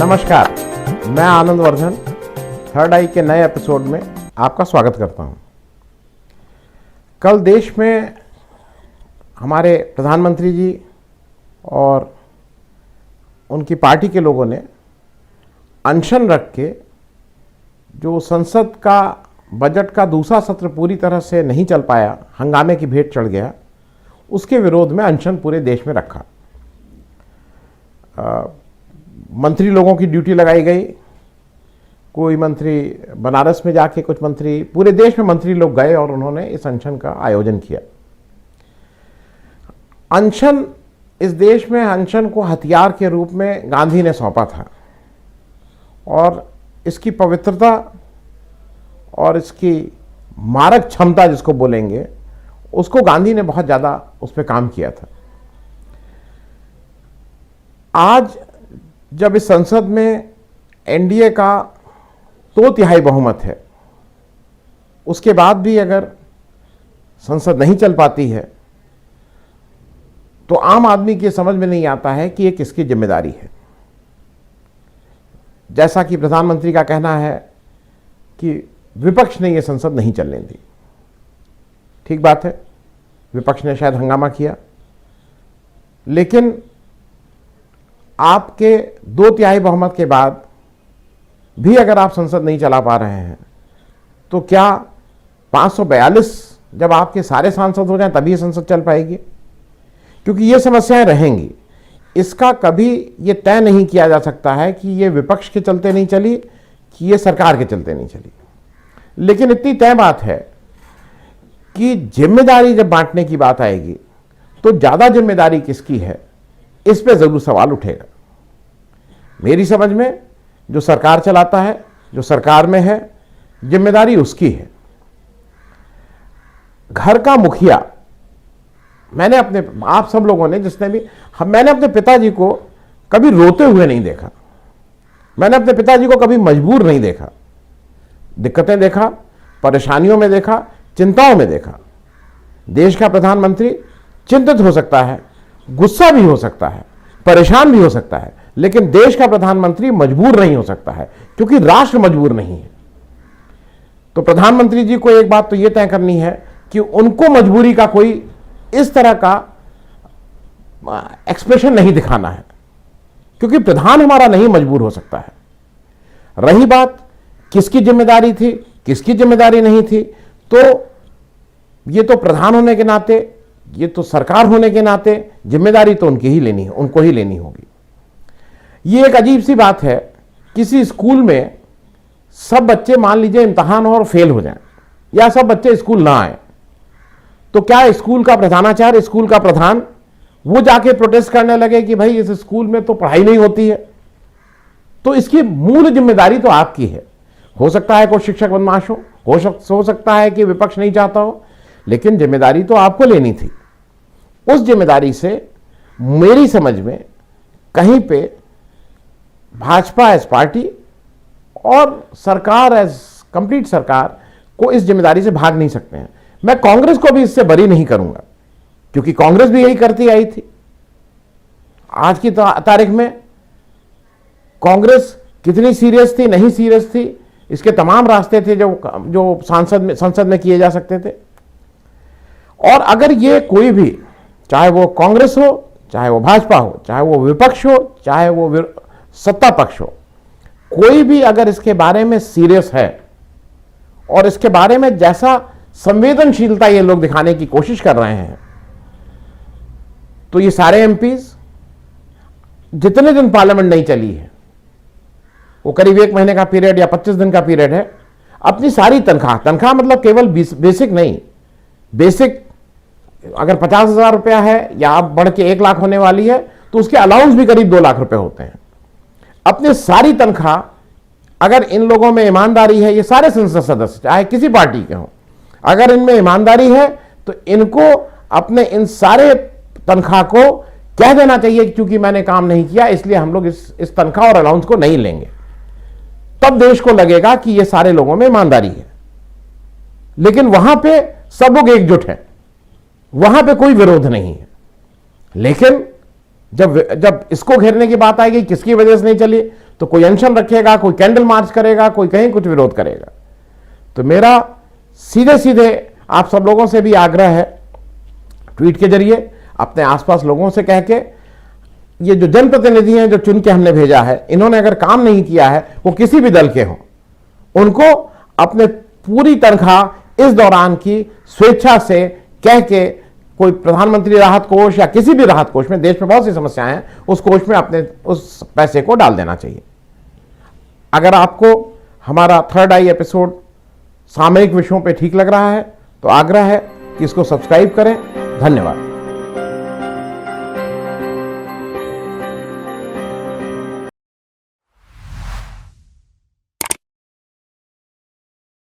नमस्कार, मैं आनंद वर्धन थर्ड आई के नए एपिसोड में आपका स्वागत करता हूं। कल देश में हमारे प्रधानमंत्री जी और उनकी पार्टी के लोगों ने अनशन रख के जो संसद का बजट का दूसरा सत्र पूरी तरह से नहीं चल पाया, हंगामे की भेंट चढ़ गया, उसके विरोध में अनशन पूरे देश में रखा। मंत्री लोगों की ड्यूटी लगाई गई। कोई मंत्री बनारस में जाके, कुछ मंत्री, पूरे देश में मंत्री लोग गए और उन्होंने इस अनशन का आयोजन किया। अनशन, इस देश में अनशन को हथियार के रूप में गांधी ने सौंपा था और इसकी पवित्रता और इसकी मारक क्षमता जिसको बोलेंगे, उसको गांधी ने बहुत ज़्यादा उस पर काम किया था। आज जब इस संसद में एनडीए का 2/3 बहुमत है, उसके बाद भी अगर संसद नहीं चल पाती है तो आम आदमी की समझ में नहीं आता है कि ये किसकी जिम्मेदारी है। जैसा कि प्रधानमंत्री का कहना है कि विपक्ष ने ये संसद नहीं चलने दी। ठीक बात है, विपक्ष ने शायद हंगामा किया, लेकिन आपके 2/3 बहुमत के बाद भी अगर आप संसद नहीं चला पा रहे हैं तो क्या 542 जब आपके सारे सांसद हो जाएं तभी ये संसद चल पाएगी? क्योंकि ये समस्याएं रहेंगी। इसका कभी ये तय नहीं किया जा सकता है कि ये विपक्ष के चलते नहीं चली कि ये सरकार के चलते नहीं चली। लेकिन इतनी तय बात है कि जिम्मेदारी जब बांटने की बात आएगी तो ज़्यादा जिम्मेदारी किसकी है, इस पे जरूर सवाल उठेगा। मेरी समझ में जो सरकार चलाता है, जो सरकार में है, जिम्मेदारी उसकी है। घर का मुखिया, मैंने अपने, आप सब लोगों ने जिसने भी, मैंने अपने पिताजी को कभी रोते हुए नहीं देखा। मैंने अपने पिताजी को कभी मजबूर नहीं देखा। दिक्कतें देखा, परेशानियों में देखा, चिंताओं में देखा। देश का प्रधानमंत्री चिंतित हो सकता है, गुस्सा भी हो सकता है, परेशान भी हो सकता है, लेकिन देश का प्रधानमंत्री मजबूर नहीं हो सकता है, क्योंकि राष्ट्र मजबूर नहीं है। तो प्रधानमंत्री जी को एक बात तो यह तय करनी है कि उनको मजबूरी का कोई इस तरह का एक्सप्रेशन नहीं दिखाना है, क्योंकि प्रधान हमारा नहीं मजबूर हो सकता है। रही बात किसकी जिम्मेदारी थी, किसकी जिम्मेदारी नहीं थी, तो ये तो प्रधान होने के नाते, ये तो सरकार होने के नाते जिम्मेदारी तो उनकी ही लेनी है, उनको ही लेनी होगी। ये एक अजीब सी बात है, किसी स्कूल में सब बच्चे मान लीजिए इम्तहान हो और फेल हो जाएं, या सब बच्चे स्कूल ना आए, तो क्या स्कूल का प्रधानाचार्य, स्कूल का प्रधान, वो जाके प्रोटेस्ट करने लगे कि भाई इस स्कूल में तो पढ़ाई नहीं होती है? तो इसकी मूल जिम्मेदारी तो आपकी है। हो सकता है कोई शिक्षक बदमाश हो सकता है कि विपक्ष नहीं चाहता हो, लेकिन जिम्मेदारी तो आपको लेनी थी। उस जिम्मेदारी से मेरी समझ में कहीं पे भाजपा एज पार्टी और सरकार एज कंप्लीट सरकार को इस जिम्मेदारी से भाग नहीं सकते हैं। मैं कांग्रेस को भी इससे बरी नहीं करूंगा, क्योंकि कांग्रेस भी यही करती आई थी। आज की तारीख में कांग्रेस कितनी सीरियस थी, नहीं सीरियस थी, इसके तमाम रास्ते थे जो संसद में किए जा सकते थे। और अगर ये कोई भी, चाहे वो कांग्रेस हो, चाहे वो भाजपा हो, चाहे वो विपक्ष हो, चाहे वो सत्ता पक्ष हो, कोई भी अगर इसके बारे में सीरियस है और इसके बारे में जैसा संवेदनशीलता ये लोग दिखाने की कोशिश कर रहे हैं, तो ये सारे एमपीज जितने दिन पार्लियामेंट नहीं चली है, वो करीब 1 महीने का पीरियड या 25 दिन का पीरियड है, अपनी सारी तनख्वाह मतलब केवल बेसिक नहीं, बेसिक अगर 50,000 रुपया है या आप बढ़ के 1 लाख होने वाली है तो उसके अलाउंस भी करीब 2 लाख रुपए होते हैं। अपनी सारी तनख्वाह, अगर इन लोगों में ईमानदारी है, ये सारे संसद सदस्य चाहे किसी पार्टी के हों, अगर इनमें ईमानदारी है तो इनको अपने इन सारे तनख्वाह को कह देना चाहिए कि चूंकि मैंने काम नहीं किया इसलिए हम लोग इस तनख्वाह और अलाउंस को नहीं लेंगे। तब देश को लगेगा कि ये सारे लोगों में ईमानदारी है। लेकिन वहां पे सब लोग एकजुट हैं, वहां पे कोई विरोध नहीं है। लेकिन जब इसको घेरने की बात आएगी किसकी वजह से नहीं चली, तो कोई अनशन रखेगा, कोई कैंडल मार्च करेगा, कोई कहीं कुछ विरोध करेगा। तो मेरा सीधे सीधे आप सब लोगों से भी आग्रह है, ट्वीट के जरिए अपने आसपास लोगों से कह के, ये जो जनप्रतिनिधि हैं जो चुन के हमने भेजा है, इन्होंने अगर काम नहीं किया है, वो किसी भी दल के हों, उनको अपने पूरी तनख्वाह इस दौरान की स्वेच्छा से कह के कोई प्रधानमंत्री राहत कोष या किसी भी राहत कोष में, देश में बहुत सी समस्याएं हैं, उस कोष में अपने उस पैसे को डाल देना चाहिए। अगर आपको हमारा थर्ड आई एपिसोड सामयिक विषयों पे ठीक लग रहा है तो आग्रह है कि इसको सब्सक्राइब करें। धन्यवाद।